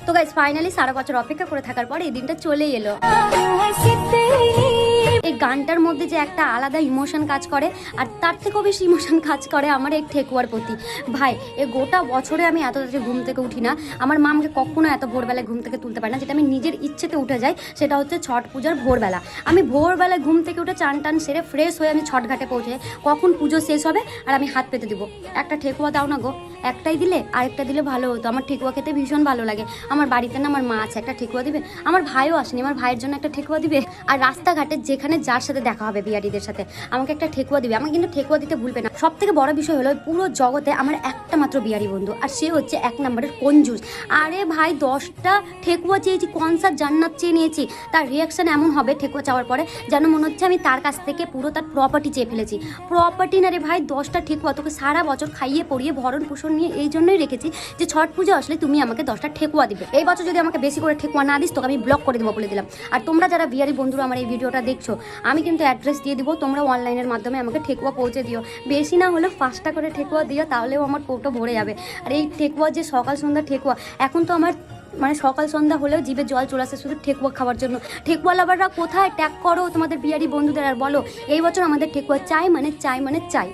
তো guys finally সারা বছর অপেক্ষা করে থাকার পর এই দিনটা চলেই এলো। এই গানটার মধ্যে যে একটা আলাদা ইমোশন কাজ করে, আর তার থেকেও বেশি ইমোশন কাজ করে আমার এই ঠেকুয়ার প্রতি। ভাই এই গোটা বছরে আমি এত তাড়াতাড়ি ঘুম থেকে উঠি না, আমার মা আমাকে কখনো এত ভোরবেলায় ঘুম থেকে তুলতে পারে না। যেটা আমি নিজের ইচ্ছেতে উঠে যাই সেটা হচ্ছে ছট পূজার ভোরবেলা। আমি ভোরবেলায় ঘুম থেকে উঠে চান টান সেরে ফ্রেশ হয়ে আমি ছট ঘাটে পৌঁছে যাই। কখন পুজো শেষ হবে আর আমি হাত পেতে দিব, একটা ঠেকুয়া দাও না গো। একটাই দিলে আরেকটা দিলে ভালো হতো, আমার ঠেকুয়া খেতে ভীষণ ভালো লাগে। আমার বাড়িতে না আমার মা আছে, একটা ঠেকুয়া দিবে। আমার ভাইও আসেনি, আমার ভাইয়ের জন্য একটা ঠেকুয়া দিবে। আর রাস্তাঘাটে যেখানে যার সাথে দেখা হবে বিহারিদের সাথে আমাকে একটা ঠেকুয়া দিবে। আমাকে কিন্তু ঠেকুয়া দিতে ভুলবে না। সব থেকে বড় বিষয় হলো পুরো জগতে আমার একটা মাত্র বিহারি বন্ধু, আর সে হচ্ছে 1 নম্বরের কঞ্জুস। আরে ভাই 10টা ঠেকুয়া চেয়েছি, কনসার্ট জান্নাত চেয়ে নিয়েছি, তার রিয়াকশন এমন হবে ঠেকুয়া চাওয়ার পরে যেন মনে হচ্ছে আমি তার কাছ থেকে পুরো তার প্রপার্টি চেয়ে ফেলেছি। প্রপার্টি না রে ভাই, 10টা ঠেকুয়া তোকে সারা বছর খাইয়ে পড়িয়ে ভরণ পোষণ নিয়ে এই জন্যই রেখেছি যে ছট পুজো আসলে তুমি আমাকে 10টা ঠেকুয়া দিবে। এই বছর যদি আমাকে বেশি করে ঠেকুয়া না দিস তোকে আমি ব্লক করে দেবো বলে দিলাম। আর তোমরা যারা বিহারি বন্ধুরা আমার এই ভিডিওটা দেখছো, আমি কিন্তু অ্যাড্রেস দিয়ে দিব, তোমরা অনলাইনের মাধ্যমে আমাকে ঠেকুয়া পৌঁছে দিও। বেশি না হলেও 5টা করে ঠেকুয়া দিও, তাহলেও আমার কৌটো ভরে যাবে। আর এই ঠেকুয়া যে সকাল সন্ধ্যা ঠেকুয়া, এখন তো আমার মানে সকাল সন্ধ্যা হলেও জিভে জল চলে আসে শুধু ঠেকুয়া খাওয়ার জন্য। ঠেকুয়া লাভাররা কোথায় ট্যাগ করো তোমাদের বিহারি বন্ধুদের আর বলো এই বছর আমাদের ঠেকুয়া চাই মানে চাই মানে চাই।